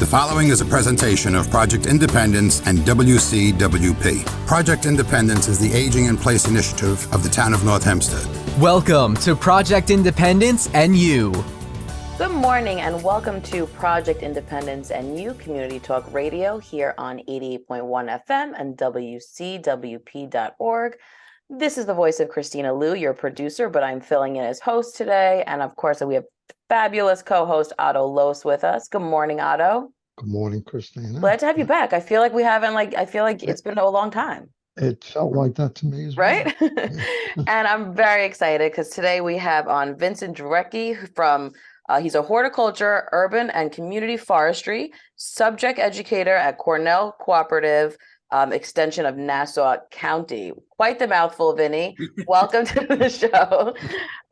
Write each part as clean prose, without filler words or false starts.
The following is a presentation of Project Independence and WCWP. Project Independence is the Aging in Place initiative of the town of North Hempstead. Welcome to Project Independence and You. Good morning and welcome to Project Independence and You Community Talk Radio here on 88.1 FM and WCWP.org. This is the voice of Kristina Liu, your producer, but I'm filling in as host today. And of course, we have fabulous co-host Otto Lohse with us. Good morning, Otto. Good morning, Kristina. Glad to have you back. I feel like it's been a long time. It felt like that to me as well. Right? And I'm very excited because today we have on Vincent Drzewucki from he's a horticulture, urban and community forestry subject educator at Cornell Cooperative, extension of Nassau County. Quite the mouthful, Vinny. Welcome to the show.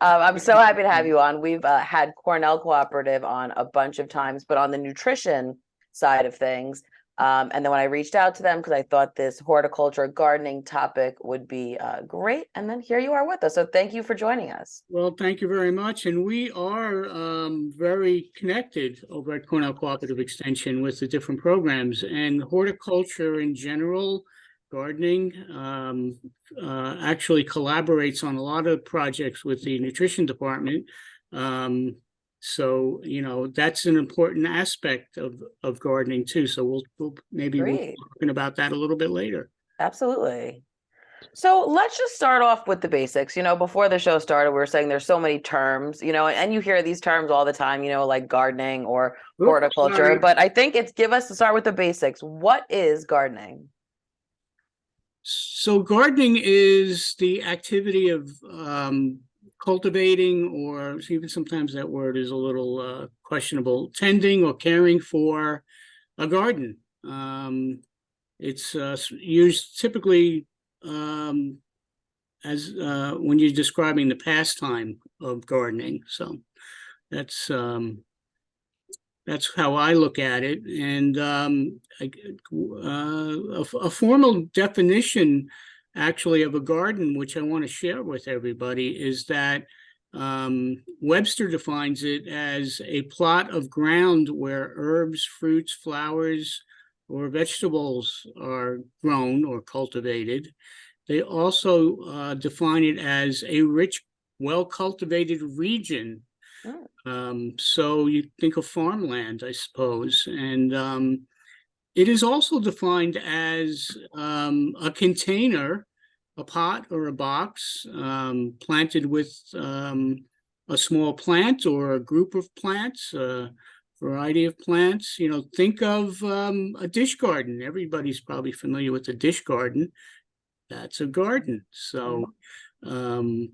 I'm so happy to have you on. We've had Cornell Cooperative on a bunch of times, but on the nutrition side of things. And then when I reached out to them, because I thought this horticulture gardening topic would be great. And then here you are with us. So thank you for joining us. Well, thank you very much. And we are very connected over at Cornell Cooperative Extension with the different programs, and horticulture in general, gardening, actually collaborates on a lot of projects with the nutrition department. So, that's an important aspect of gardening too. So we'll be talking about that a little bit later. Absolutely. So let's just start off with the basics. Before the show started, we were saying there's so many terms, and you hear these terms all the time, like gardening or horticulture. Sorry. But I think start with the basics. What is gardening? So gardening is the activity of cultivating, or even sometimes that word is a little questionable, tending or caring for a garden. It's used typically as when you're describing the pastime of gardening. So that's how I look at it. And a formal definition actually of a garden, which I want to share with everybody, is that Webster defines it as a plot of ground where herbs, fruits, flowers, or vegetables are grown or cultivated. They also define it as a rich, well-cultivated region. So you think of farmland, I suppose. And it is also defined as a container, a pot or a box planted with a small plant or a group of plants, a variety of plants. Think of a dish garden. Everybody's probably familiar with a dish garden. That's a garden. So, and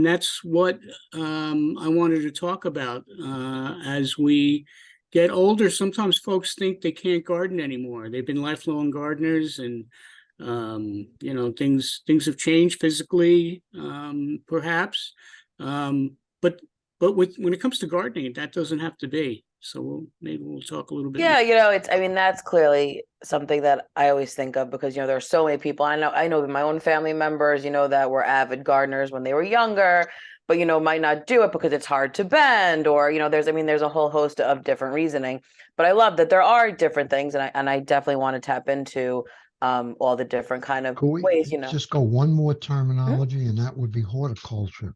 that's what I wanted to talk about as we get older. Sometimes folks think they can't garden anymore. They've been lifelong gardeners, and things have changed physically, perhaps. But when it comes to gardening, that doesn't have to be. So maybe we'll talk a little bit. Yeah, that's clearly something that I always think of because there are so many people. I know my own family members, that were avid gardeners when they were younger, but might not do it because it's hard to bend, or there's a whole host of different reasoning. But I love that there are different things, and I definitely want to tap into all the different kind of ways. Just go one more terminology, and that would be horticulture.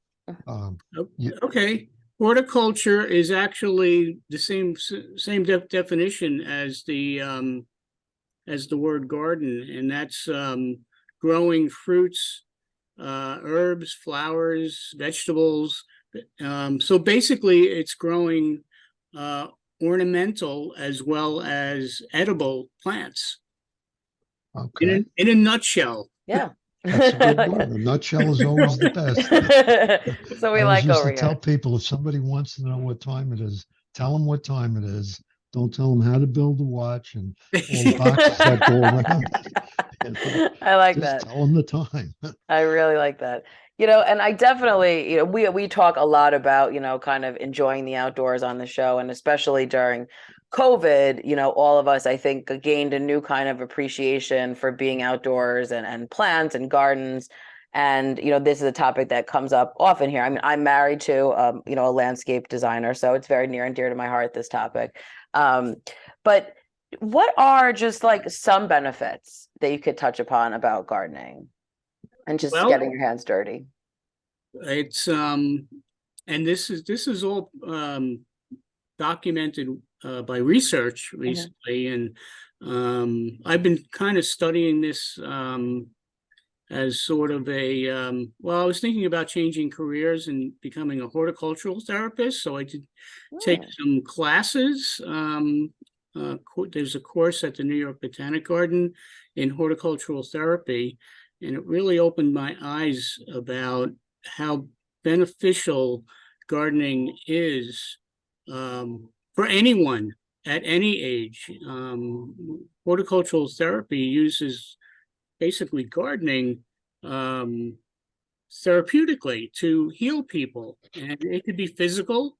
Okay, horticulture is actually the same definition as the word garden, and that's growing fruits, herbs, flowers, vegetables. So basically it's growing ornamental as well as edible plants. Okay. In a nutshell. Yeah. That's a good word. A nutshell is always the best. So we I like used over to tell people, if somebody wants to know what time it is, tell them what time it is. Don't tell them how to build a watch and all the boxes that go around. I like Just that. tell them the time. I really like that. And I definitely, we talk a lot about, kind of enjoying the outdoors on the show, and especially during COVID, all of us, I think, gained a new kind of appreciation for being outdoors and plants and gardens. And, this is a topic that comes up often here. I mean, I'm married to, a landscape designer, so it's very near and dear to my heart, this topic. But what are just like some benefits that you could touch upon about gardening and just Well, getting your hands dirty? It's and this is all documented by research recently, and I've been kind of studying this as sort of a well, I was thinking about changing careers and becoming a horticultural therapist, so I did take some classes. There's a course at the New York Botanic Garden in horticultural therapy, and it really opened my eyes about how beneficial gardening is for anyone at any age. Horticultural therapy uses basically gardening therapeutically to heal people, and it could be physical.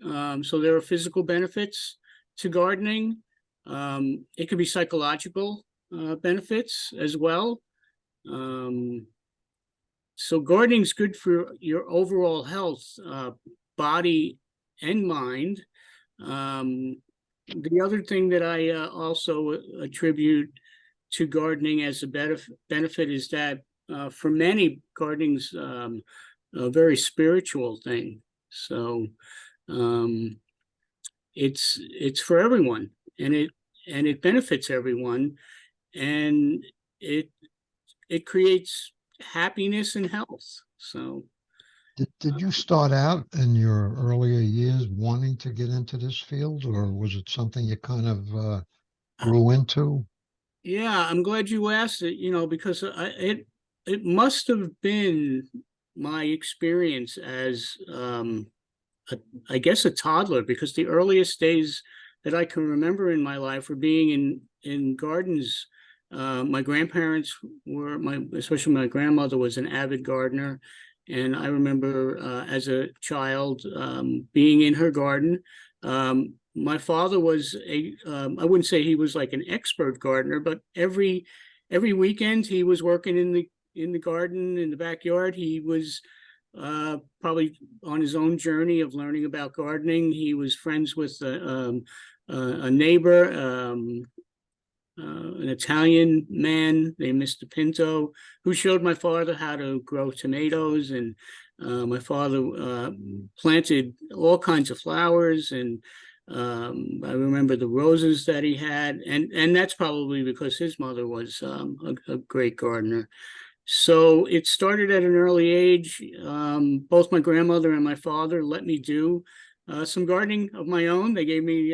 So there are physical benefits to gardening. It could be psychological benefits as well. So gardening is good for your overall health, body and mind. The other thing that I also attribute to gardening as a benefit is that for many, gardening's a very spiritual thing. So it's for everyone, and it benefits everyone, and it creates happiness and health. So Did you start out in your earlier years wanting to get into this field, or was it something you kind of grew into? yeah, I'm glad you asked it, because it must have been my experience as I guess a toddler, because the earliest days that I can remember in my life were being in gardens. My grandparents were, especially my grandmother was an avid gardener. And I remember as a child being in her garden. My father was I wouldn't say he was like an expert gardener, but every weekend he was working in the garden, in the backyard. He was probably on his own journey of learning about gardening. He was friends with a neighbor, an Italian man named Mr. Pinto, who showed my father how to grow tomatoes. And my father planted all kinds of flowers, and I remember the roses that he had, and that's probably because his mother was a great gardener. So it started at an early age. Both my grandmother and my father let me do some gardening of my own. They gave me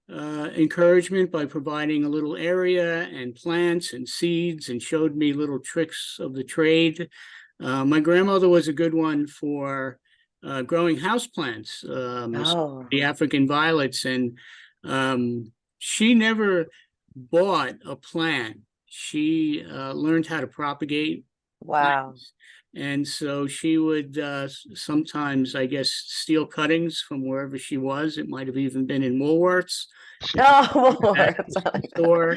encouragement by providing a little area and plants and seeds, and showed me little tricks of the trade. My grandmother was a good one for growing houseplants, the African violets, and she never bought a plant. She learned how to propagate plants. And so she would sometimes, I guess, steal cuttings from wherever she was. It might have even been in Woolworths. Store.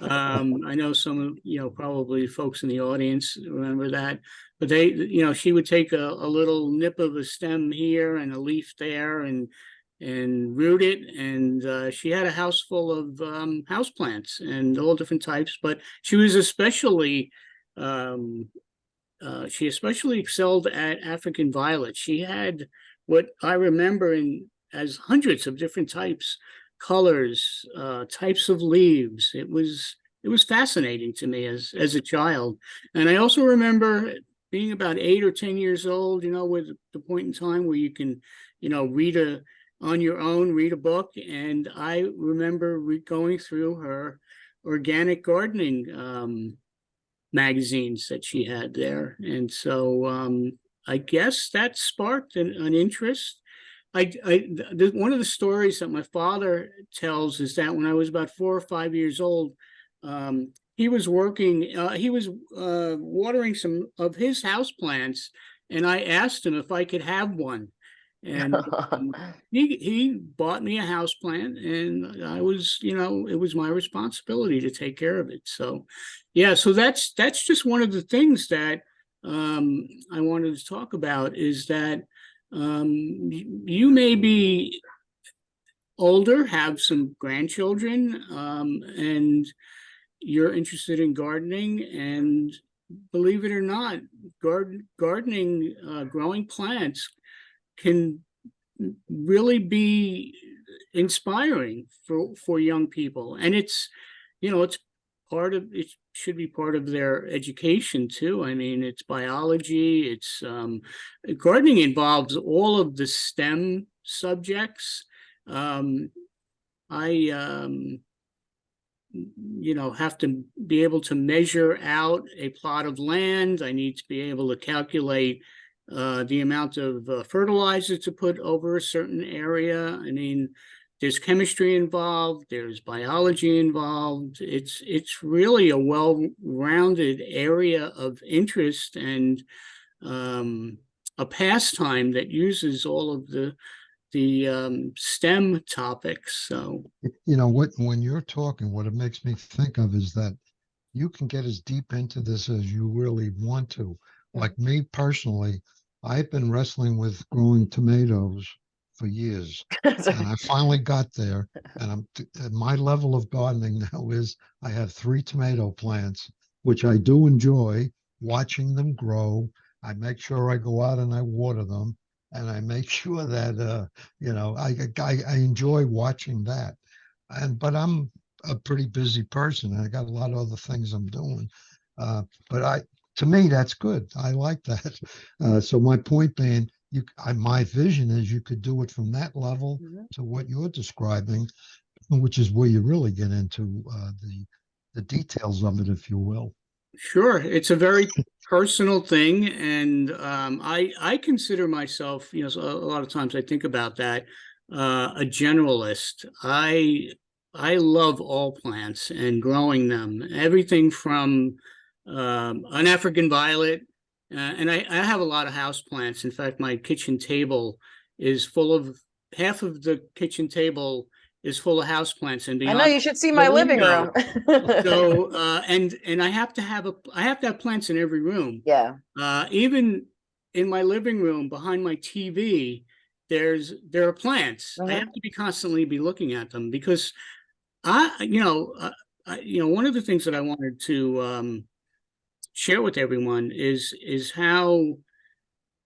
I know some of, probably folks in the audience remember that. But she would take a little nip of a stem here and a leaf there, and root it. And she had a house full of houseplants and all different types. But she was especially she especially excelled at African violets. She had what I remember as hundreds of different types, colors, types of leaves. It was fascinating to me as a child. And I also remember being about 8 or 10 years old, with the point in time where you can, read a book. And I remember going through her organic gardening magazines that she had there. And so I guess that sparked an interest. One of the stories that my father tells is that when I was about 4 or 5 years old, he was watering some of his houseplants, and I asked him if I could have one. And he bought me a houseplant, and I was, it was my responsibility to take care of it. So, yeah, so that's just one of the things that I wanted to talk about is that you may be older, have some grandchildren, and you're interested in gardening, and believe it or not, gardening, growing plants can really be inspiring for young people. And it's, it's it should be part of their education too. I mean, it's biology, it's gardening involves all of the STEM subjects. I have to be able to measure out a plot of land. I need to be able to calculate the amount of fertilizer to put over a certain area. I mean, there's chemistry involved, there's biology involved. It's really a well-rounded area of interest and a pastime that uses all of the STEM topics. So, when you're talking, what it makes me think of is that you can get as deep into this as you really want to. Like me personally, I've been wrestling with growing tomatoes for years, and I finally got there. And my level of gardening now is I have 3 tomato plants, which I do enjoy watching them grow. I make sure I go out and I water them, and I make sure that I enjoy watching that. But I'm a pretty busy person, and I got a lot of other things I'm doing. But to me, that's good. I like that. So my point being, my vision is you could do it from that level to what you're describing, which is where you really get into the details of it, if you will. Sure, it's a very personal thing, and I consider myself, a lot of times I think about that, a generalist. I love all plants and growing them, everything from an African violet, and I have a lot of house plants. In fact, my kitchen table is full of, half of the kitchen table is full of house plants, and beyond, I know, you should see my living room. So and I have to have plants in every room. Yeah. Even in my living room behind my TV, there are plants. I have to constantly be looking at them because one of the things that I wanted to share with everyone is how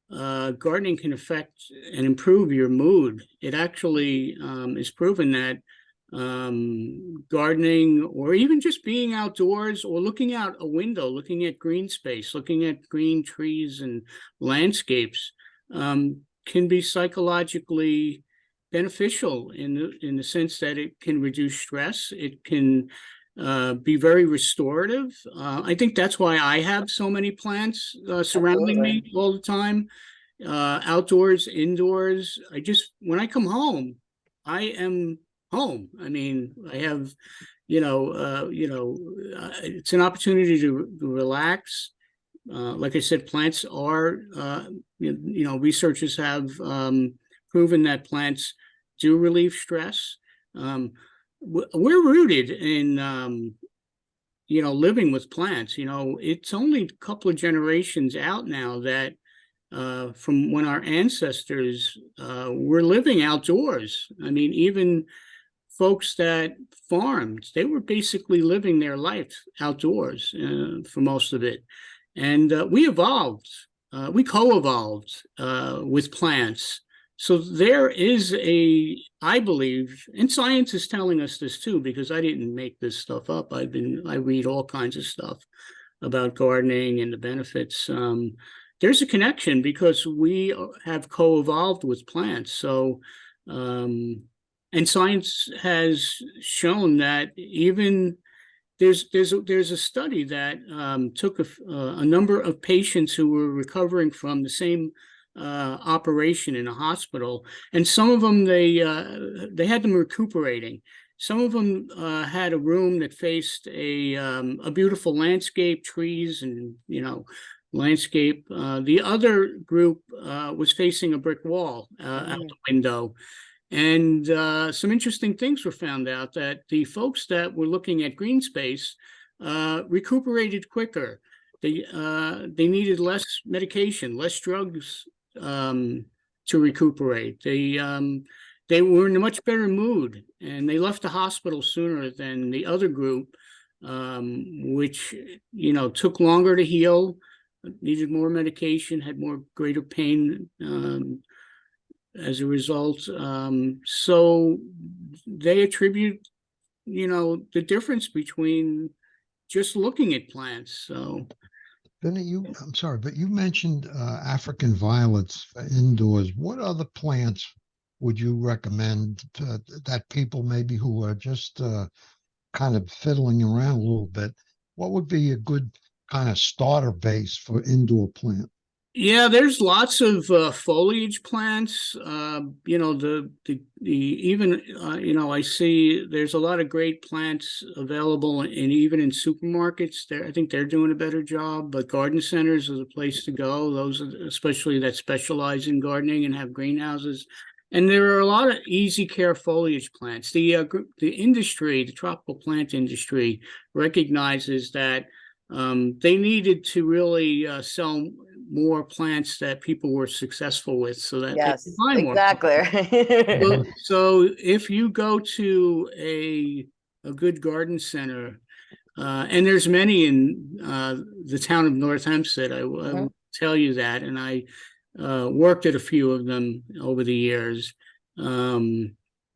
gardening can affect and improve your mood. It actually is proven that gardening, or even just being outdoors or looking out a window, looking at green space, looking at green trees and landscapes, can be psychologically beneficial in the sense that it can reduce stress. It can be very restorative. I think that's why I have so many plants surrounding me all the time, outdoors, indoors. When I come home, I am home. I mean, I have, it's an opportunity to relax. Like I said, plants are, researchers have proven that plants do relieve stress. We're rooted in, living with plants. It's only a couple of generations out now that from when our ancestors were living outdoors. I mean, even folks that farmed, they were basically living their life outdoors for most of it. And we evolved, we co-evolved with plants. So there is I believe, and science is telling us this too, because I didn't make this stuff up. I read all kinds of stuff about gardening and the benefits. There's a connection because we have co-evolved with plants. So, and science has shown that even there's a study that took a number of patients who were recovering from the same operation in a hospital, and some of them they had them recuperating. Some of them had a room that faced a beautiful landscape, trees, and landscape. The other group was facing a brick wall out the window. And some interesting things were found out, that the folks that were looking at green space recuperated quicker. they needed less medication, less drugs to recuperate. They were in a much better mood, and they left the hospital sooner than the other group, which, took longer to heal, needed more medication, had greater pain as a result. So they attribute, the difference between just looking at plants. So, Vinny, I'm sorry, but you mentioned African violets for indoors. What other plants would you recommend that people maybe who are just kind of fiddling around a little bit? What would be a good kind of starter base for indoor plant? Yeah, there's lots of foliage plants. I see there's a lot of great plants available, and even in supermarkets. I think they're doing a better job. But garden centers is a place to go. Those, especially that specialize in gardening and have greenhouses. And there are a lot of easy care foliage plants. The industry, the tropical plant industry, recognizes that they needed to really sell more plants that people were successful with, so that Yes, they could buy more. exactly. So if you go to a good garden center, and there's many in the town of North Hempstead, I will tell you that, and I worked at a few of them over the years.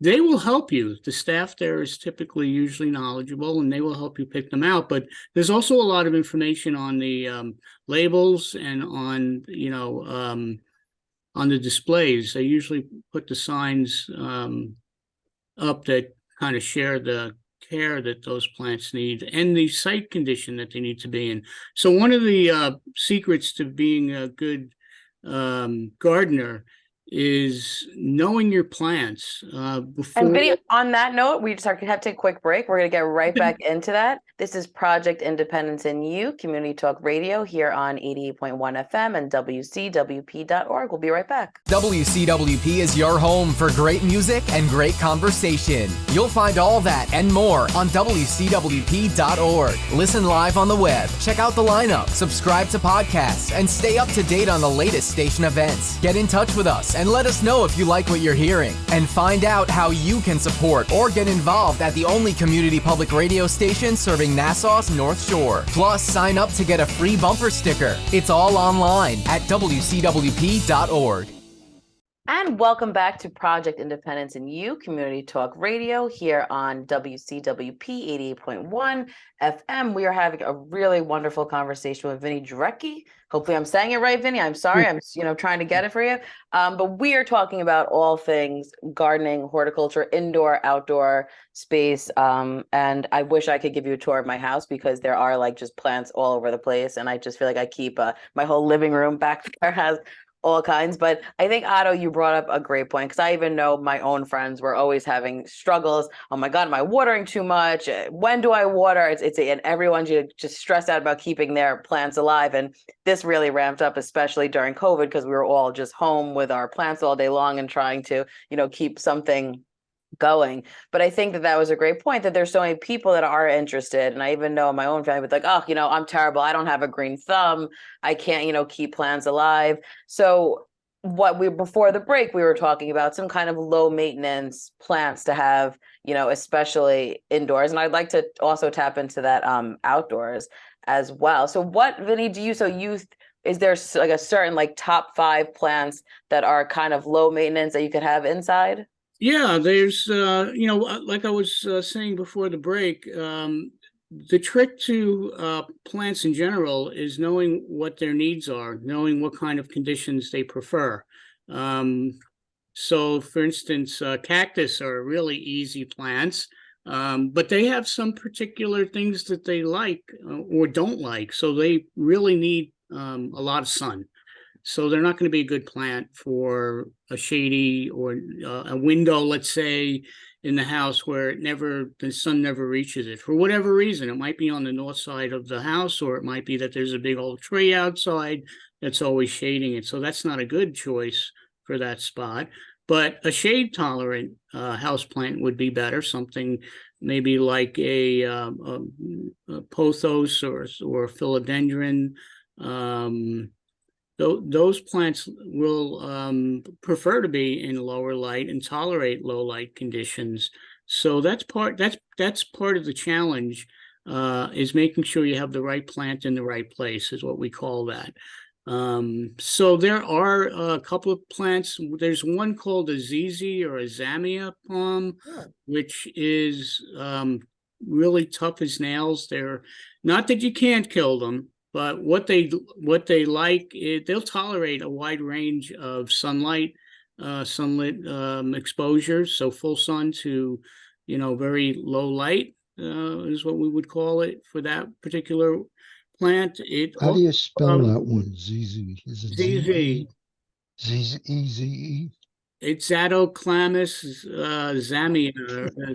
They will help you. The staff there is typically usually knowledgeable, and they will help you pick them out. But there's also a lot of information on the labels and on the displays. They usually put the signs up that kind of share the care that those plants need and the site condition that they need to be in. So one of the secrets to being a good gardener is knowing your plants before. And Vinny, on that note, we just have to take a quick break. We're going to get right back into that. This is Project Independence in You, Community Talk Radio here on 88.1 FM and WCWP.org. We'll be right back. WCWP is your home for great music and great conversation. You'll find all that and more on WCWP.org. Listen live on the web, check out the lineup, subscribe to podcasts, and stay up to date on the latest station events. Get in touch with us and let us know if you like what you're hearing. And find out how you can support or get involved at the only community public radio station serving Nassau's North Shore. Plus, sign up to get a free bumper sticker. It's all online at WCWP.org. And welcome back to Project Independence in You, Community Talk Radio here on WCWP 88.1 FM. We are having a really wonderful conversation with Vinny Drzewucki. Hopefully I'm saying it right, Vinny. I'm sorry. I'm trying to get it for you. But we are talking about all things gardening, horticulture, indoor, outdoor space. And I wish I could give you a tour of my house because there are like just plants all over the place. And I just feel like I keep my whole living room back there has all kinds. But I think, Otto, you brought up a great point, because I even know my own friends were always having struggles. Oh my God, am I watering too much? When do I water? And everyone's just stressed out about keeping their plants alive. And this really ramped up, especially during COVID, because we were all just home with our plants all day long and trying to, keep something going. But I think that was a great point, that there's so many people that are interested. And I even know my own family was like, oh, I'm terrible. I don't have a green thumb. I can't, keep plants alive. So before the break, we were talking about some kind of low maintenance plants to have, especially indoors. And I'd like to also tap into that outdoors as well. So what, Vinny, is there like a certain top 5 plants that are kind of low maintenance that you could have inside? Yeah, there's, like I was saying before the break, the trick to plants in general is knowing what their needs are, knowing what kind of conditions they prefer. So, for instance, cactus are really easy plants, but they have some particular things that they like or don't like. So they really need a lot of sun. So they're not going to be a good plant for a shady or a window, let's say, in the house where the sun never reaches it. For whatever reason, it might be on the north side of the house, or it might be that there's a big old tree outside that's always shading it. So that's not a good choice for that spot. but a shade-tolerant houseplant would be better, something maybe like a pothos or philodendron. Those plants will prefer to be in lower light and tolerate low light conditions. So that's part of the challenge, is making sure you have the right plant in the right place, is what we call that. So there are a couple of plants. There's one called a ZZ or a Zamia palm, which is really tough as nails. They're not that you can't kill them, but what they like is they'll tolerate a wide range of sunlit exposures. So full sun to, very low light is what we would call it for that particular plant. How do you spell that one? ZZ? Is it ZZ? ZZE? It's Zatoclamus zamia.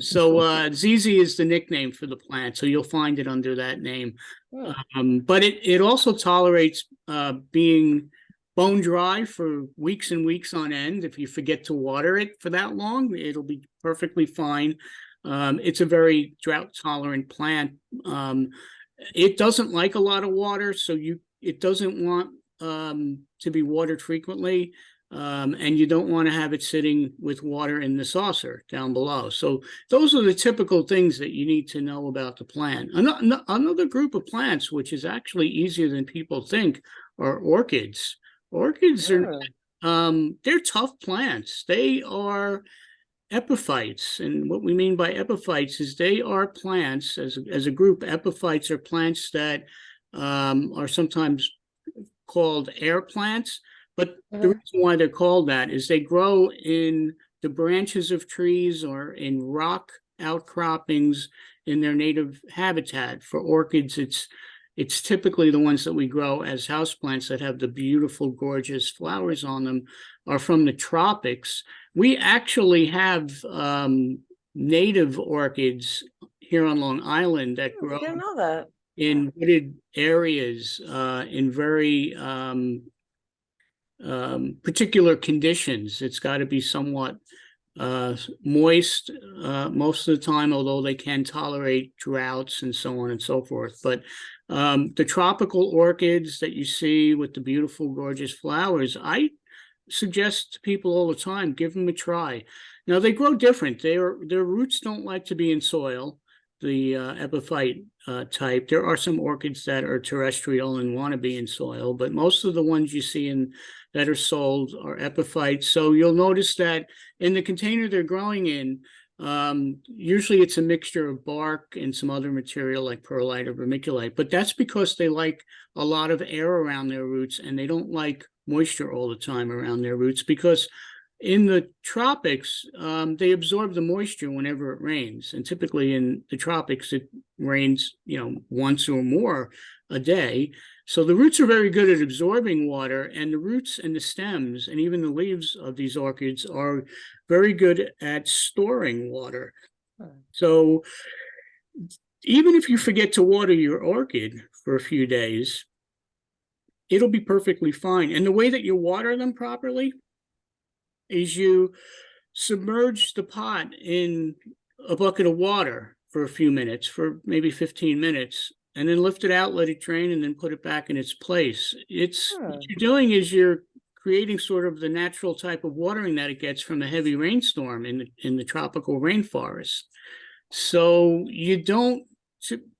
So ZZ is the nickname for the plant, so you'll find it under that name. But it also tolerates being bone dry for weeks and weeks on end. If you forget to water it for that long, it'll be perfectly fine. It's a very drought tolerant plant. It doesn't like a lot of water, so it doesn't want to be watered frequently, and you don't want to have it sitting with water in the saucer down below. So those are the typical things that you need to know about the plant. Another group of plants, which is actually easier than people think, are orchids. Orchids are they're tough plants. They are epiphytes, and what we mean by epiphytes is they are plants, as a group. Epiphytes are plants that are sometimes called air plants, but the reason why they're called that is they grow in the branches of trees or in rock outcroppings in their native habitat. For orchids, it's typically the ones that we grow as houseplants that have the beautiful, gorgeous flowers on them are from the tropics. We actually have native orchids here on Long Island that grow I didn't know that. in wooded areas in very particular conditions. It's got to be somewhat moist most of the time, although they can tolerate droughts and so on and so forth. But the tropical orchids that you see with the beautiful, gorgeous flowers, I suggest to people all the time, give them a try. Now, they grow different. Their roots don't like to be in soil, the epiphyte type. There are some orchids that are terrestrial and want to be in soil, but most of the ones you see that are sold are epiphytes. So you'll notice that in the container they're growing in, usually it's a mixture of bark and some other material like perlite or vermiculite, but that's because they like a lot of air around their roots, and they don't like moisture all the time around their roots, because in the tropics, they absorb the moisture whenever it rains. And typically in the tropics, it rains, once or more a day. So the roots are very good at absorbing water, and the roots and the stems and even the leaves of these orchids are very good at storing water. So even if you forget to water your orchid for a few days, it'll be perfectly fine. And the way that you water them properly is you submerge the pot in a bucket of water for a few minutes, for maybe 15 minutes, and then lift it out, let it drain, and then put it back in its place. What you're doing is you're creating sort of the natural type of watering that it gets from a heavy rainstorm in the tropical rainforest. So you don't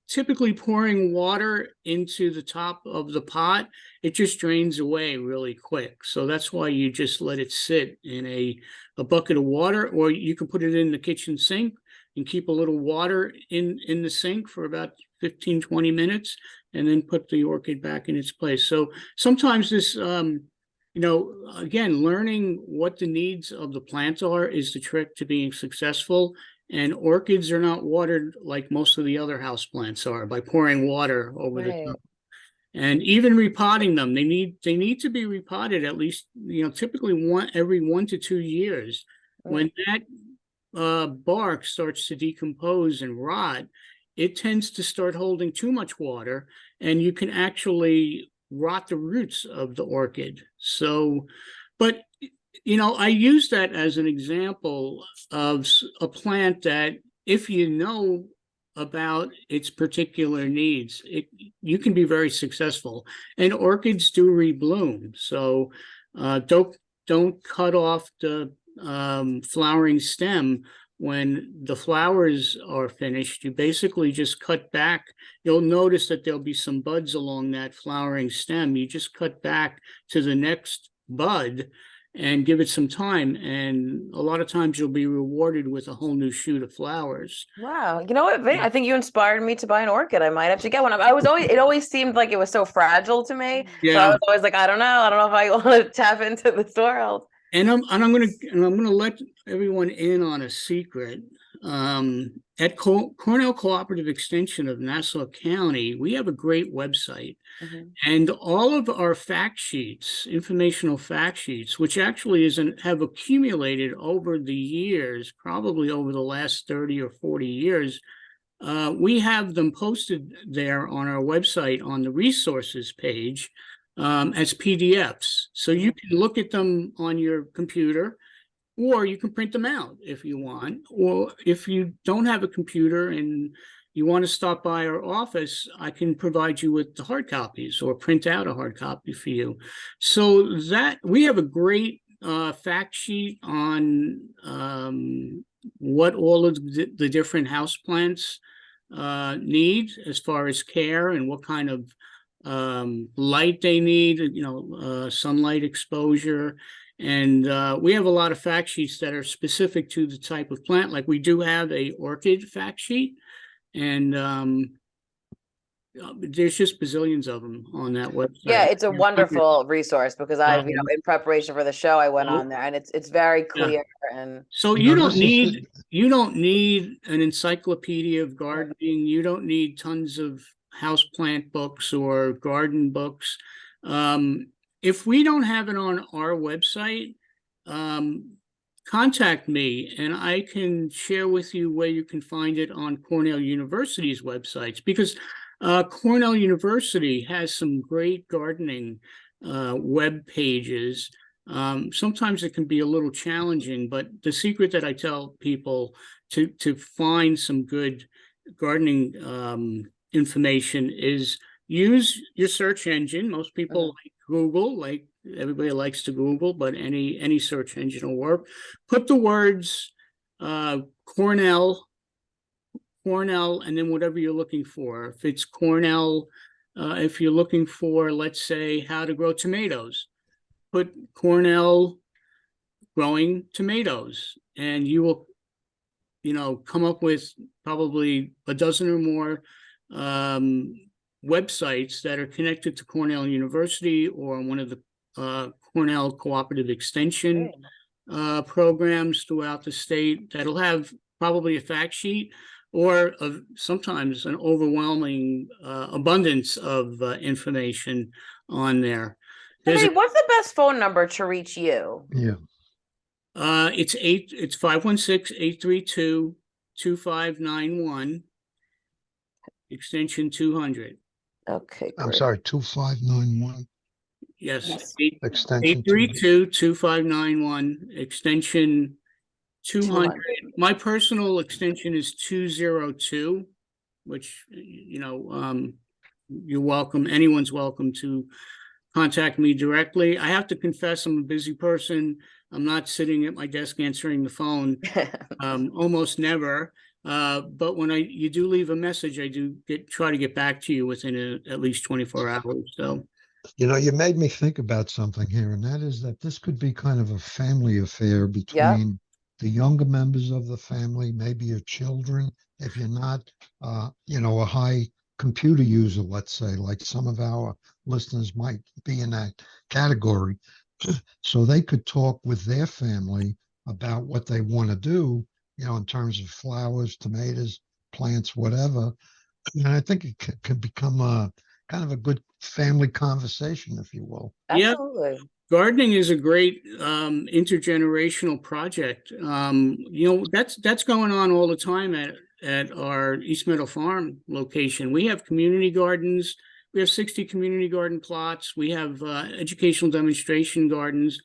typically pouring water into the top of the pot, it just drains away really quick. So that's why you just let it sit in a bucket of water, or you can put it in the kitchen sink and keep a little water in the sink for about 15, 20 minutes, and then put the orchid back in its place. So sometimes this, again, learning what the needs of the plant are is the trick to being successful. And orchids are not watered like most of the other houseplants are, by pouring water over the top. And even repotting them, they need to be repotted at least, typically every 1 to 2 years. When that bark starts to decompose and rot, it tends to start holding too much water, and you can actually rot the roots of the orchid. So, but I use that as an example of a plant that if you know about its particular needs, you can be very successful. And orchids do rebloom, so don't cut off the flowering stem when the flowers are finished. You basically just cut back. You'll notice that there'll be some buds along that flowering stem. You just cut back to the next bud and give it some time, and a lot of times you'll be rewarded with a whole new shoot of flowers. Wow. You know what, Vin? I think you inspired me to buy an orchid. I might have to get one. It always seemed like it was so fragile to me. So I was always like, I don't know if I want to tap into this world. And I'm gonna let everyone in on a secret. At Cornell Cooperative Extension of Nassau County, we have a great website, and all of our fact sheets, informational fact sheets, which actually have accumulated over the years, probably over the last 30 or 40 years. We have them posted there on our website on the resources page as PDFs. So you can look at them on your computer, or you can print them out if you want. Or if you don't have a computer and you want to stop by our office, I can provide you with the hard copies or print out a hard copy for you. So that we have a great fact sheet on what all of the different houseplants need as far as care and what kind of light they need, sunlight exposure. And we have a lot of fact sheets that are specific to the type of plant. Like we do have a orchid fact sheet, and there's just bazillions of them on that website. Yeah, it's a wonderful resource because I've, in preparation for the show, I went on there and it's very clear. And so you don't need an encyclopedia of gardening. You don't need tons of houseplant books or garden books. If we don't have it on our website, contact me and I can share with you where you can find it on Cornell University's websites, because Cornell University has some great gardening web pages. Sometimes it can be a little challenging, but the secret that I tell people to find some good gardening information is use your search engine. Most people like Google, like everybody likes to Google, but any search engine will work. Put the words Cornell, and then whatever you're looking for. If it's Cornell, if you're looking for, let's say, how to grow tomatoes, put Cornell growing tomatoes, and you will, come up with probably a dozen or more websites that are connected to Cornell University or one of the Cornell Cooperative Extension programs throughout the state that'll have probably a fact sheet or sometimes an overwhelming abundance of information on there. Hey, what's the best phone number to reach you? Yeah. It's 516-832-2591, extension 200. Okay, great. I'm sorry, 2591. Yes, Extension 832-2591, extension 200. My personal extension is 202, which, you're welcome. Anyone's welcome to contact me directly. I have to confess, I'm a busy person. I'm not sitting at my desk answering the phone, almost never. But when you do leave a message, I do try to get back to you within at least 24 hours. So, you made me think about something here, and that is that this could be kind of a family affair between the younger members of the family, maybe your children, if you're not, a high computer user, let's say, like some of our listeners might be in that category. So they could talk with their family about what they want to do, in terms of flowers, tomatoes, plants, whatever. And I think it could become a kind of a good family conversation, if you will. Absolutely. Yeah. Gardening is a great intergenerational project. That's going on all the time at our East Meadow Farm location. We have community gardens. We have 60 community garden plots. We have educational demonstration gardens.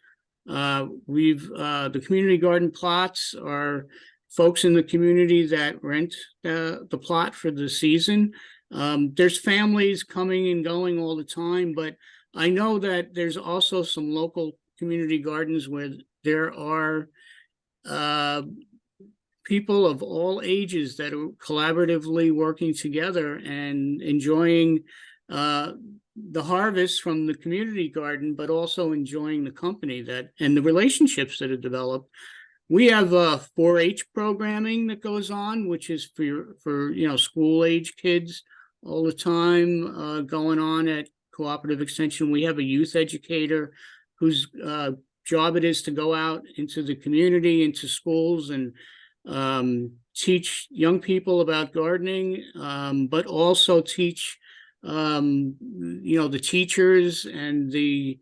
The community garden plots are folks in the community that rent the plot for the season. There's families coming and going all the time, but I know that there's also some local community gardens where there are people of all ages that are collaboratively working together and enjoying the harvest from the community garden, but also enjoying the company that and the relationships that are developed. We have 4-H programming that goes on, which is for school age kids all the time, going on at Cooperative Extension. We have a youth educator whose job it is to go out into the community, into schools, and teach young people about gardening, but also teach the teachers and the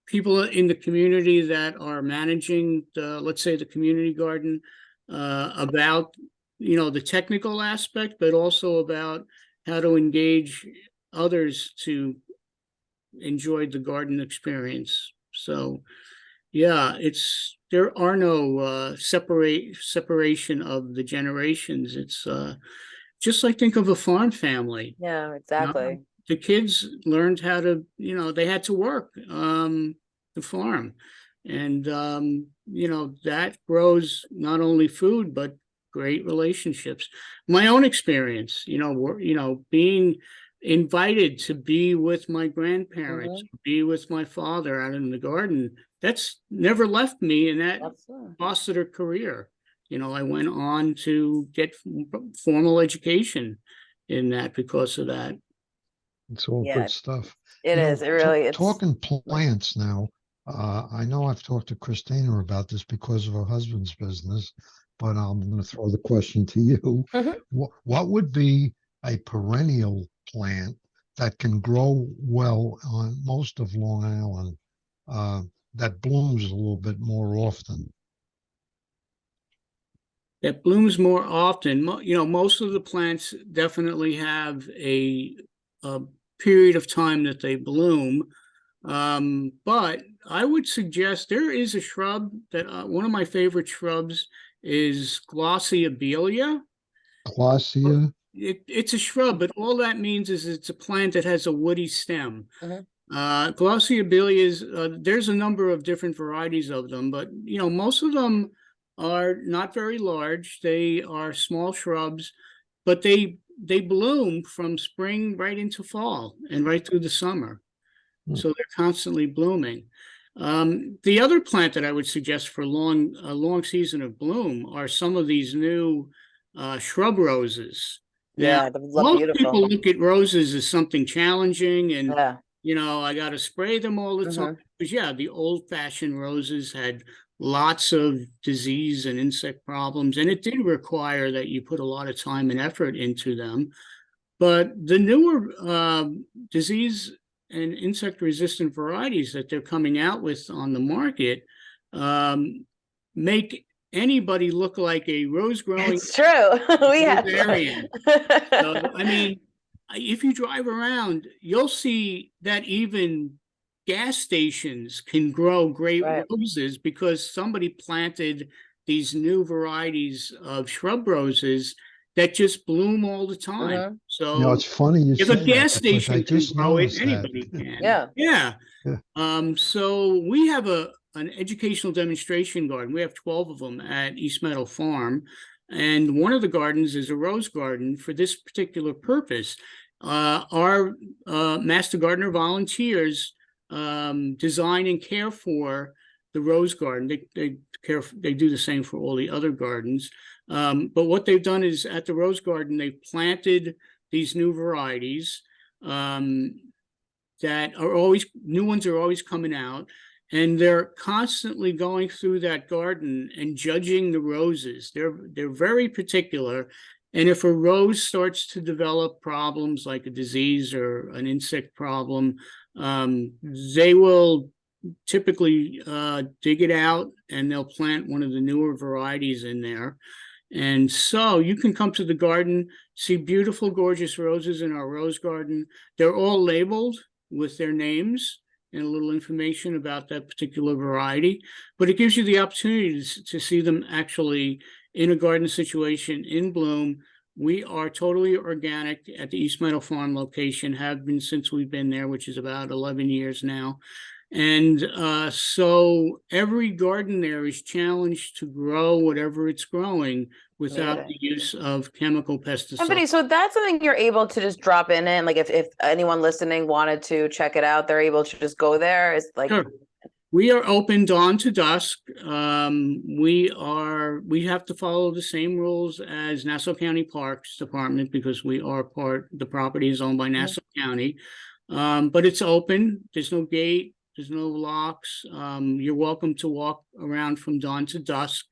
people in the community that are managing let's say the community garden, about the technical aspect, but also about how to engage others to enjoy the garden experience. So yeah, there are no separation of the generations. It's just like think of a farm family. Yeah, exactly. The kids learned how to, they had to work the farm, and that grows not only food but great relationships. My own experience, being invited to be with my grandparents, be with my father out in the garden, that's never left me, and that fostered a career. I went on to get formal education in that because of that. It's all good stuff. It is. It really is. Talking plants now, I know I've talked to Kristina about this because of her husband's business, but I'm going to throw the question to you. What would be a perennial plant that can grow well on most of Long Island, that blooms a little bit more often? That blooms more often. Most of the plants definitely have a period of time that they bloom. But I would suggest there is a shrub that one of my favorite shrubs is Glossiobelia. Glossia? It's a shrub, but all that means is it's a plant that has a woody stem. Glossiobelia is, there's a number of different varieties of them, but most of them are not very large. They are small shrubs, but they bloom from spring right into fall and right through the summer. So they're constantly blooming. The other plant that I would suggest for a long season of bloom are some of these new shrub roses. Yeah, most people look at roses as something challenging, and I got to spray them all the time. Because the old-fashioned roses had lots of disease and insect problems, and it did require that you put a lot of time and effort into them. But the newer disease and insect-resistant varieties that they're coming out with on the market make anybody look like a rose-growing. It's true. We have. So, I mean, if you drive around, you'll see that even gas stations can grow great roses because somebody planted these new varieties of shrub roses that just bloom all the time. So it's funny you if say a gas that, station I just can grow it, noticed anybody that. can. So we have an educational demonstration garden. We have 12 of them at East Meadow Farm, and one of the gardens is a rose garden for this particular purpose. Our master gardener volunteers design and care for the rose garden. They do the same for all the other gardens. But what they've done is at the rose garden, they've planted these new varieties that are always, new ones are always coming out. And they're constantly going through that garden and judging the roses. They're very particular. And if a rose starts to develop problems like a disease or an insect problem, they will typically dig it out and they'll plant one of the newer varieties in there. And so you can come to the garden, see beautiful, gorgeous roses in our rose garden. They're all labeled with their names. and a little information about that particular variety, but it gives you the opportunity to see them actually in a garden situation in bloom. We are totally organic at the East Meadow Farm location, have been since we've been there, which is about 11 years now. And so every garden there is challenged to grow whatever it's growing without the use of chemical pesticides. Anthony, so that's something you're able to just drop in and like if anyone listening wanted to check it out, they're able to just go there. It's like Sure. We are open dawn to dusk. We have to follow the same rules as Nassau County Parks Department because the property is owned by Nassau County. But it's open. There's no gate. There's no locks. You're welcome to walk around from dawn to dusk.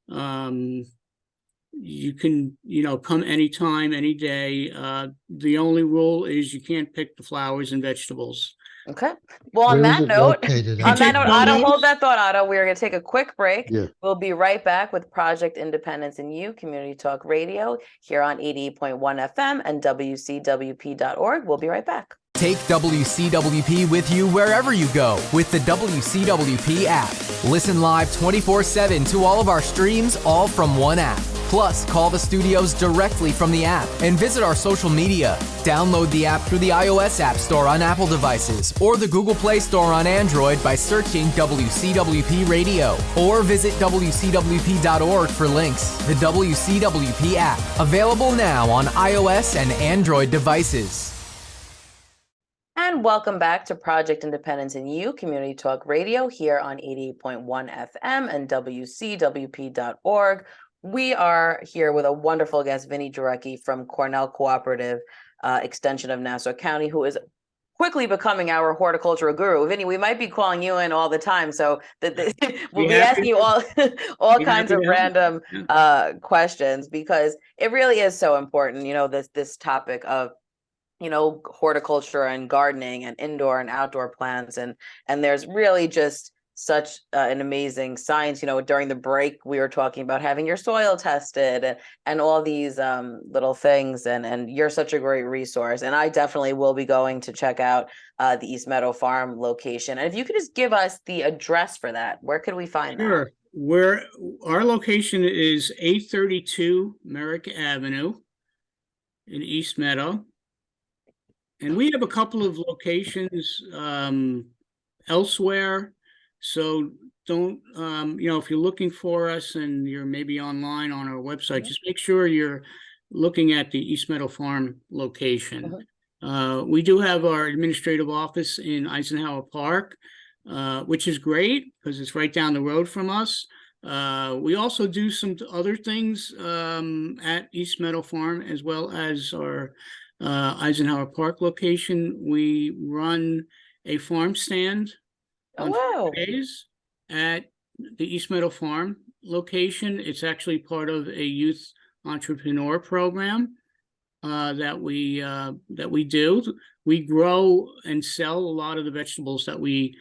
You can, come anytime, any day. The only rule is you can't pick the flowers and vegetables. Okay. Well, on that note, Otto, hold that thought, Otto. We're going to take a quick break. Yeah. We'll be right back with Project Independence and You, Community Talk Radio, here on 88.1 FM and WCWP.org. We'll be right back. Take WCWP with you wherever you go with the WCWP app. Listen live 24/7 to all of our streams, all from one app. Plus, call the studios directly from the app and visit our social media. Download the app through the iOS App Store on Apple devices or the Google Play Store on Android by searching WCWP Radio or visit WCWP.org for links. The WCWP app, available now on iOS and Android devices. And welcome back to Project Independence and You, Community Talk Radio, here on 88.1 FM and WCWP.org. We are here with a wonderful guest, Vincent Drzewucki from Cornell Cooperative, extension of Nassau County, who is quickly becoming our horticultural guru. Vinny, we might be calling you in all the time, so we'll be asking you all kinds of random questions because it really is so important. This topic of horticulture and gardening and indoor and outdoor plants, and there's really just such an amazing science. During the break we were talking about having your soil tested and all these little things, and you're such a great resource, and I definitely will be going to check out the East Meadow Farm location. And if you could just give us the address for that, where could we find that? Sure. Our location is 832 Merrick Avenue in East Meadow, and we have a couple of locations elsewhere. So don't, if you're looking for us and you're maybe online on our website, just make sure you're looking at the East Meadow Farm location. We do have our administrative office in Eisenhower Park, which is great because it's right down the road from us. We also do some other things at East Meadow Farm as well as our Eisenhower Park location. We run a farm stand on Fridays at the East Meadow Farm location. It's actually part of a youth entrepreneur program that we do. We grow and sell a lot of the vegetables that we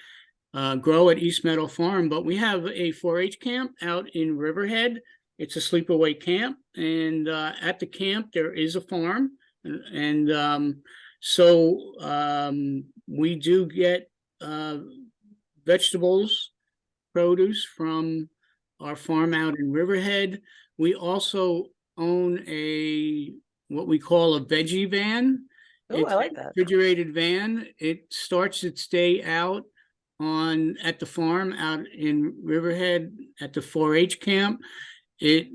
grow at East Meadow Farm, but we have a 4-H camp out in Riverhead. It's a sleepaway camp, and at the camp there is a farm, and so we do get vegetables, produce from our farm out in Riverhead. We also own what we call a veggie van. It's I like that. Refrigerated van. It starts its day out at the farm out in Riverhead at the 4-H camp. They'll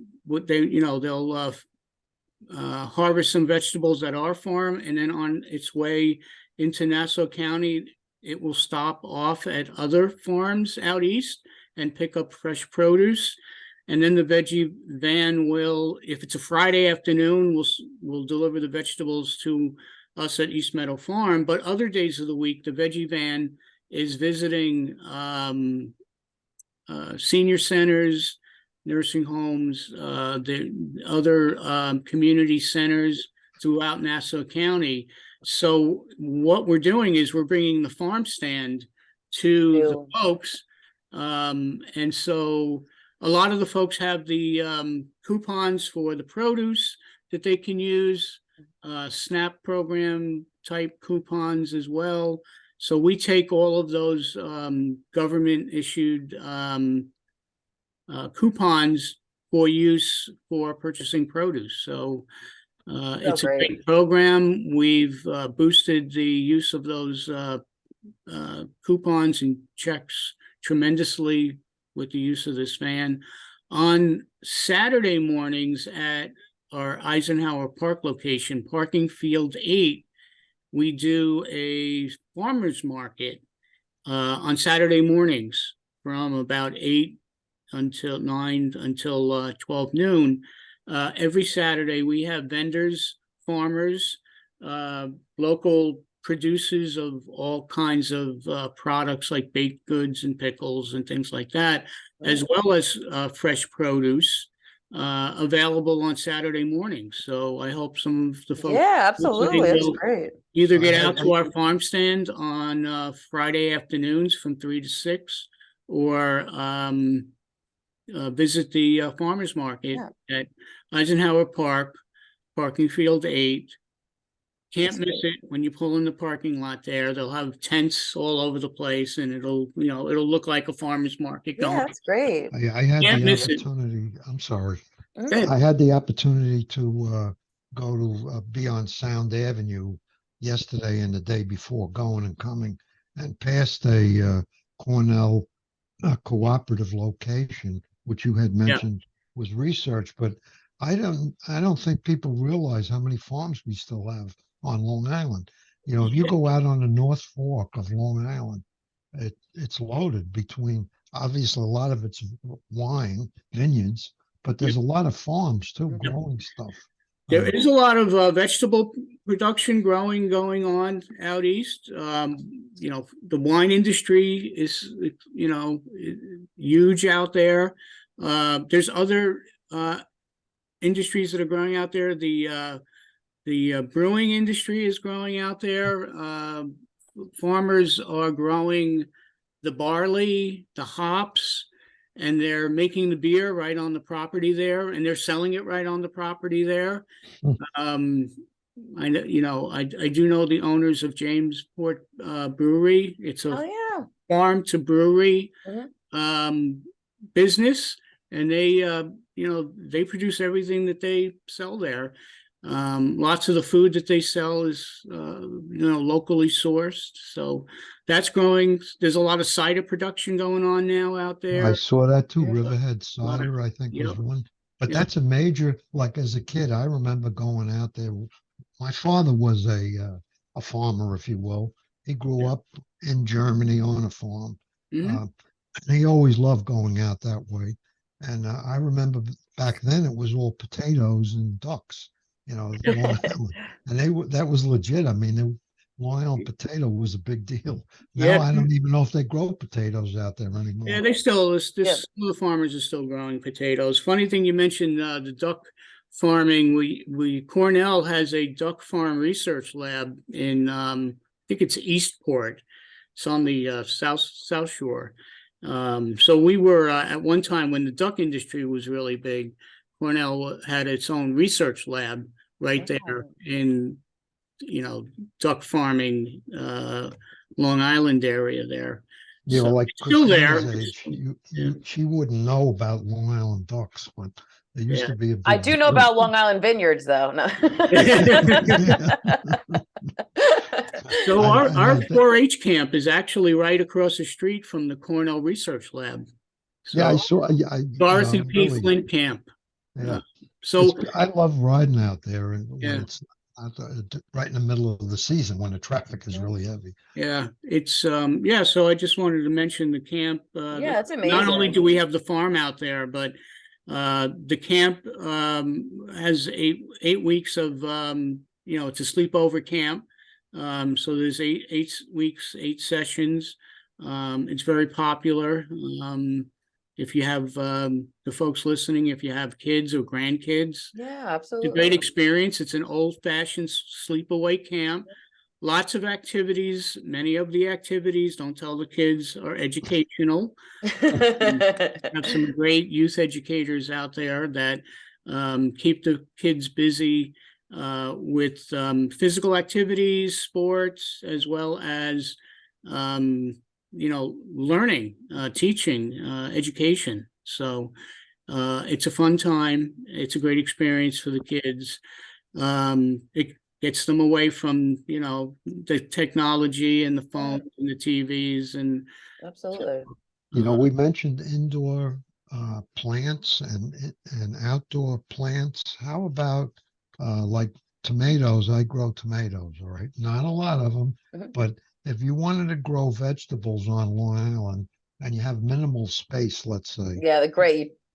harvest some vegetables at our farm, and then on its way into Nassau County, it will stop off at other farms out east and pick up fresh produce. And then the veggie van will, if it's a Friday afternoon, we'll deliver the vegetables to us at East Meadow Farm. But other days of the week, the veggie van is visiting senior centers, nursing homes, the other community centers throughout Nassau County. So what we're doing is we're bringing the farm stand to the folks. And so a lot of the folks have the coupons for the produce that they can use, SNAP program type coupons as well. So we take all of those government issued coupons for use for purchasing produce. So it's a great. great program. We've boosted the use of those coupons and checks tremendously with the use of this van. On Saturday mornings at our Eisenhower Park location, Parking Field 8, we do a farmer's market on Saturday mornings from about 8 until 9 until 12 noon. Every Saturday we have vendors, farmers, local producers of all kinds of products like baked goods and pickles and things like that, as well as fresh produce available on Saturday mornings. So I hope some of the folks absolutely, that's will great. either get out to our farm stand on Friday afternoons from 3 to 6, or visit the farmers market at Eisenhower Park, Parking Field 8. Can't miss it when you pull in the parking lot there. They'll have tents all over the place, and it'll look like a farmer's market going. Yeah, that's great. I had Can't the miss it. opportunity. I'm sorry. Mm. I had the opportunity to go to be on Sound Avenue yesterday and the day before, going and coming, and past a Cornell cooperative location, which you had mentioned was research, but I don't think people realize how many farms we still have on Long Island. You know, if you go out on the North Fork of Long Island, it's loaded between, obviously a lot of it's wine vineyards, but there's a lot of farms too growing stuff. There is a lot of vegetable production going on out east. You know, the wine industry is, you know, huge out there. There's other industries that are growing out there. The brewing industry is growing out there. Farmers are growing the barley, the hops, and they're making the beer right on the property there, and they're selling it right on the property there. I do know the owners of Jamesport Brewery. It's a farm to brewery business, and they produce everything that they sell there. Lots of the food that they sell is locally sourced, so that's growing. There's a lot of cider production going on now out there. I saw that too. Riverhead Cider, I think, was one. But that's a major, like as a kid, I remember going out there. My father was a farmer, if you will. He grew up in Germany on a farm. And he always loved going out that way. And I remember back then it was all potatoes and ducks, Long Island. And that was legit. I mean, Long Island potato was a big deal. Now I don't even know if they grow potatoes out there anymore. Yeah, some of the farmers are still growing potatoes. Funny thing you mentioned the duck farming. Cornell has a duck farm research lab in I think it's Eastport. It's on the South Shore. So we were at one time when the duck industry was really big. Cornell had its own research lab right there in duck farming, Long Island area there. So like still there. Age, she wouldn't know about Long Island ducks, but there used to be a big I do know about Long Island vineyards, though. No. So our 4-H camp is actually right across the street from the Cornell Research Lab. So, I saw. Dorothy P. Flint Camp. Yeah. So I love riding out there, and when it's right in the middle of the season when the traffic is really heavy. Yeah, it's so I just wanted to mention the camp. It's amazing. Not only do we have the farm out there, but the camp has 8 weeks of it's a sleepover camp. So there's 8 weeks, 8 sessions. It's very popular. If you have the folks listening, if you have kids or grandkids, absolutely, it's a great experience. It's an old-fashioned sleepaway camp. Lots of activities. Many of the activities, don't tell the kids, are educational. Have some great youth educators out there that keep the kids busy with physical activities, sports, as well as learning, teaching, education. So it's a fun time. It's a great experience for the kids. It gets them away from, the technology and the phones and the TVs and Absolutely. We mentioned indoor plants and outdoor plants. How about like tomatoes? I grow tomatoes, all right? Not a lot of them, but if you wanted to grow vegetables on Long Island and you have minimal space, let's say. Yeah,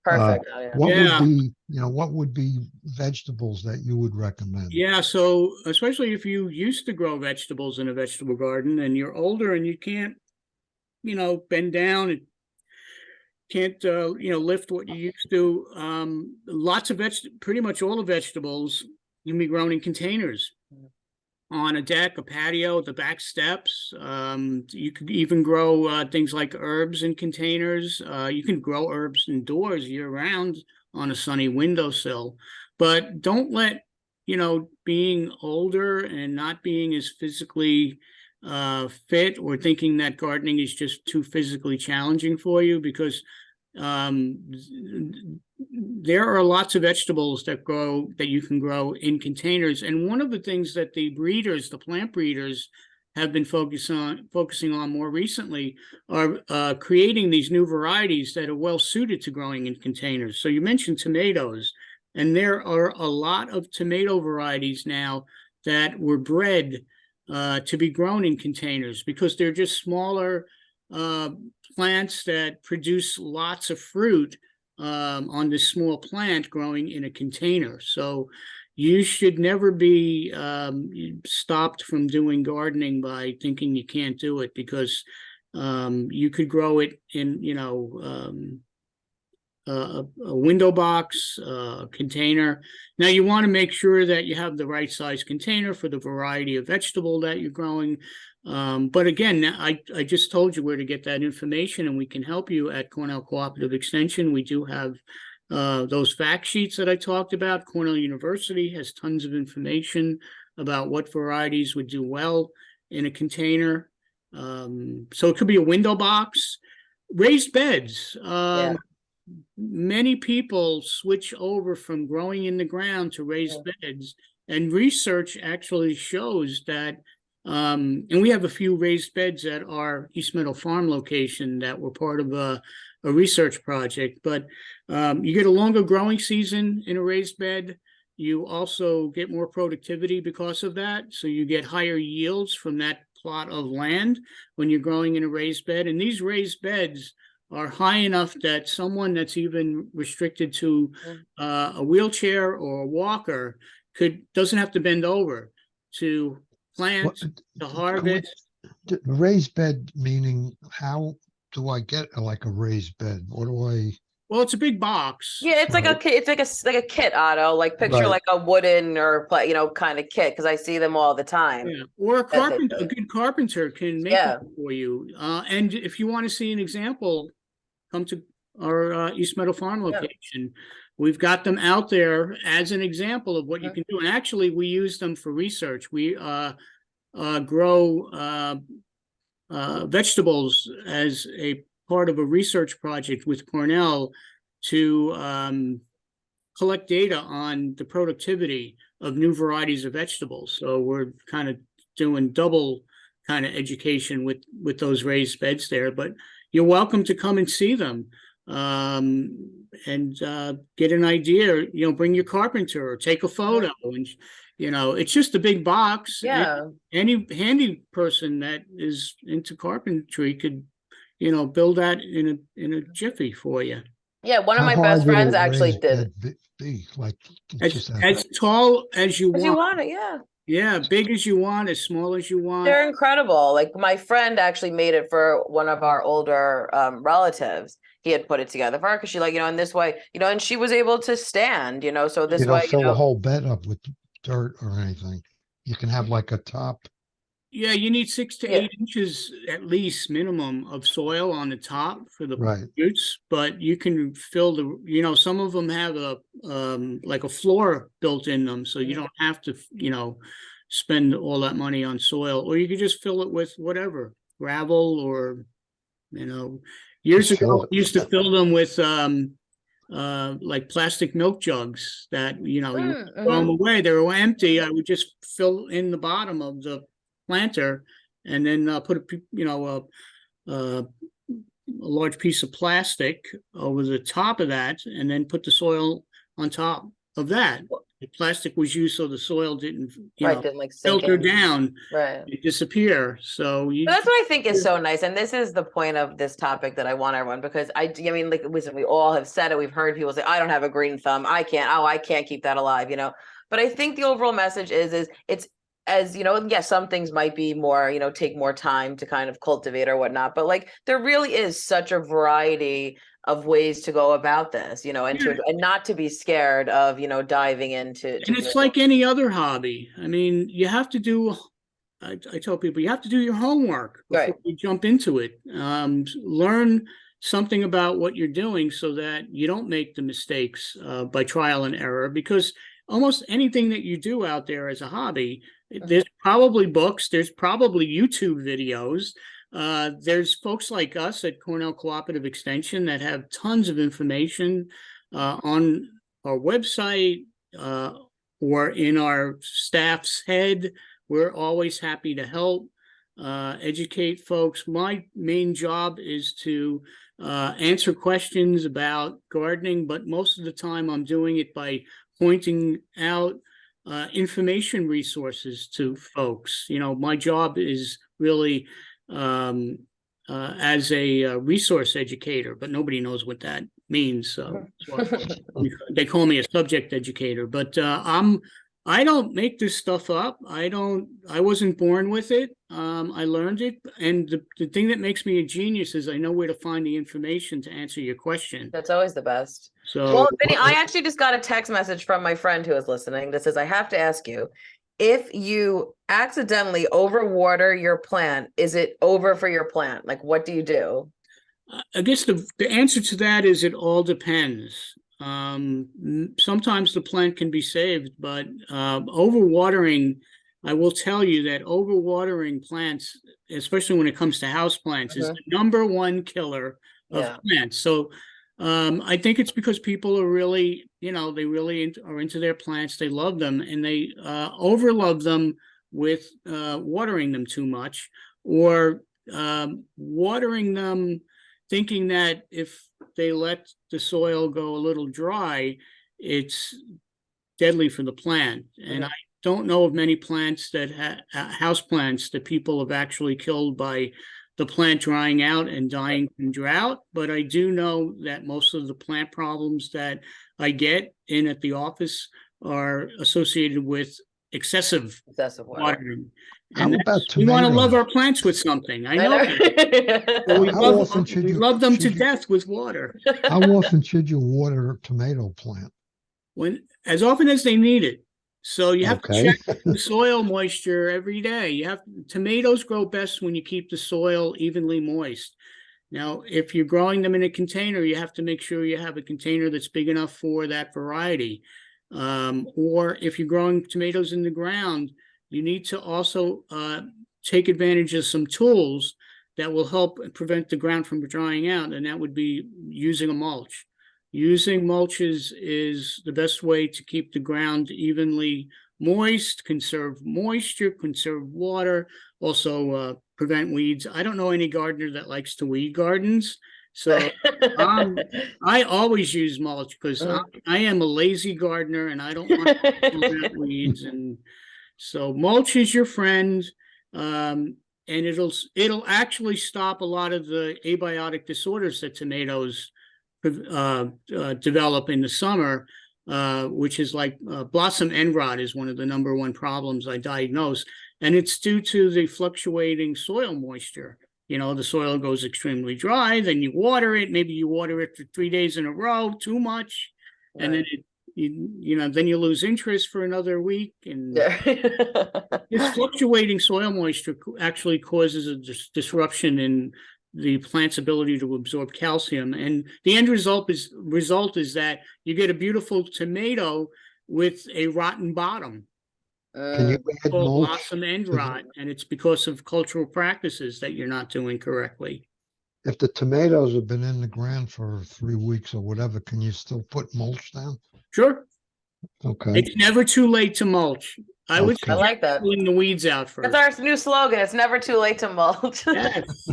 perfect. What would be vegetables that you would recommend? Yeah, so especially if you used to grow vegetables in a vegetable garden and you're older and you can't, bend down and can't, lift what you used to. Lots of pretty much all the vegetables can be grown in containers on a deck, a patio, the back steps. You could even grow things like herbs in containers. You can grow herbs indoors year round on a sunny windowsill, but don't let, being older and not being as physically fit or thinking that gardening is just too physically challenging for you, because there are lots of vegetables that you can grow in containers. And one of the things that the plant breeders have been focusing on more recently are creating these new varieties that are well suited to growing in containers. So you mentioned tomatoes, and there are a lot of tomato varieties now that were bred to be grown in containers because they're just smaller plants that produce lots of fruit on this small plant growing in a container. So you should never be stopped from doing gardening by thinking you can't do it, because you could grow it in, a window box, container. Now you want to make sure that you have the right size container for the variety of vegetable that you're growing. But again, I just told you where to get that information, and we can help you at Cornell Cooperative Extension. We do have those fact sheets that I talked about. Cornell University has tons of information about what varieties would do well in a container. So it could be a window box, raised beds. Many people switch over from growing in the ground to raised beds, and research actually shows that, and we have a few raised beds at our East Meadow Farm location that were part of a research project, but you get a longer growing season in a raised bed. You also get more productivity because of that. So you get higher yields from that plot of land when you're growing in a raised bed. And these raised beds are high enough that someone that's even restricted to a wheelchair or a walker doesn't have to bend over to plant, to harvest. Raised bed meaning, how do I get like a raised bed? What do I? Well, it's a big box. Yeah, it's like a kit. It's like a kit, Otto. Like picture like a wooden or kind of kit, because I see them all the time. Yeah. Or a good carpenter can make it for you. And if you want to see an example, come to our East Meadow Farm location. We've got them out there as an example of what you can do. And actually, we use them for research. We grow vegetables as a part of a research project with Cornell to collect data on the productivity of new varieties of vegetables. So we're kind of doing double kind of education with those raised beds there. But you're welcome to come and see them and get an idea. Bring your carpenter or take a photo. And it's just a big box. Yeah. Any handy person that is into carpentry could, build that in a jiffy for you. Yeah, one of my best friends actually did. Be like as tall as you want. As you want it, yeah. Yeah, big as you want, as small as you want. They're incredible. Like my friend actually made it for one of our older relatives. He had put it together for her because she in this way, and she was able to stand, so this way. Fill the whole bed up with dirt or anything. You can have like a top. Yeah, you need 6 to 8 inches at least minimum of soil on the top for the roots, but you can fill some of them have like a floor built in them, so you don't have to, spend all that money on soil, or you could just fill it with whatever. gravel or, years ago, Fill it. we used to fill them with like plastic milk jugs that, you throw them away. They were empty. I would just fill in the bottom of the planter and then put a large piece of plastic over the top of that, and then put the soil on top of that. The plastic was used so the soil didn't, didn't like sink filter in. down, Right. disappear. So But that's what I think is so nice, and this is the point of this topic that I want everyone, because I mean, like, listen, we all have said it. We've heard people say, "I don't have a green thumb. I can't keep that alive," But I think the overall message is it's, as yes, some things might be more, take more time to kind of cultivate or whatnot, but like there really is such a variety of ways to go about this, and not to be scared of, diving into. And it's like any other hobby. I mean, you have to do. I tell people you have to do your homework before you jump into it. Learn something about what you're doing so that you don't make the mistakes by trial and error, because almost anything that you do out there as a hobby, there's probably books, there's probably YouTube videos. There's folks like us at Cornell Cooperative Extension that have tons of information on our website or in our staff's head. We're always happy to help educate folks. My main job is to answer questions about gardening, but most of the time I'm doing it by pointing out information resources to folks. My job is really as a resource educator, but nobody knows what that means. So they call me a subject educator, but I don't make this stuff up. I wasn't born with it. I learned it. And the thing that makes me a genius is I know where to find the information to answer your question. That's always the best. So, well, Vinny, I actually just got a text message from my friend who is listening that says, I have to ask you, if you accidentally overwater your plant, is it over for your plant? Like, what do you do? I guess the answer to that is it all depends. Sometimes the plant can be saved, but overwatering, I will tell you that overwatering plants, especially when it comes to house plants, is the number one killer of plants. So I think it's because people are really, they really are into their plants. They love them, and they overlove them with watering them too much, or watering them thinking that if they let the soil go a little dry, it's deadly for the plant. And I don't know of many plants that house plants that people have actually killed by the plant drying out and dying from drought. But I do know that most of the plant problems that I get in at the office are associated with excessive watering. And we want to love our plants with something. I know. We love them to death with water. How often should you water a tomato plant? As often as they need it. So you have to check the soil moisture every day. Tomatoes grow best when you keep the soil evenly moist. Now, if you're growing them in a container, you have to make sure you have a container that's big enough for that variety. Or if you're growing tomatoes in the ground, you need to also take advantage of some tools that will help prevent the ground from drying out, and that would be using a mulch. Using mulches is the best way to keep the ground evenly moist, conserve moisture, conserve water, also prevent weeds. I don't know any gardener that likes to weed gardens, so I always use mulch because I am a lazy gardener and I don't want to plant weeds. And so mulch is your friend, and it'll actually stop a lot of the abiotic disorders that tomatoes develop in the summer, which is like blossom end rot is one of the number one problems I diagnose, and it's due to the fluctuating soil moisture. The soil goes extremely dry, then you water it, maybe you water it for 3 days in a row, too much, and then then you lose interest for another week. And this fluctuating soil moisture actually causes a disruption in the plant's ability to absorb calcium, and the end result is that you get a beautiful tomato with a rotten bottom. Can you add called mulch? blossom end to the- rot, and it's because of cultural practices that you're not doing correctly. If the tomatoes have been in the ground for 3 weeks or whatever, can you still put mulch down? Sure, Okay. it's never too late to mulch. I would Okay. I like that. pulling the weeds out first. That's our new slogan. It's never too late to mulch. Yes.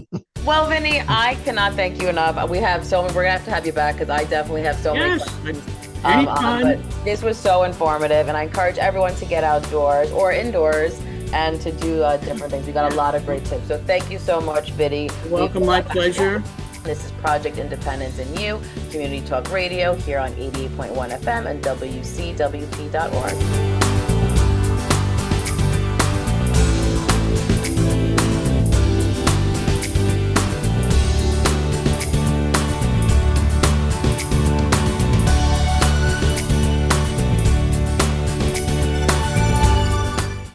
Well, Vinny, I cannot thank you enough. We have so many, we're gonna have you back because I definitely have so many Yes. questions. Anytime. But this was so informative, and I encourage everyone to get outdoors or indoors and to do different things. We got a lot of great tips. So thank you so much, Vinny. Welcome, my pleasure. This is Project Independence in You, Community Talk Radio here on 88.1 FM and WCWP.org.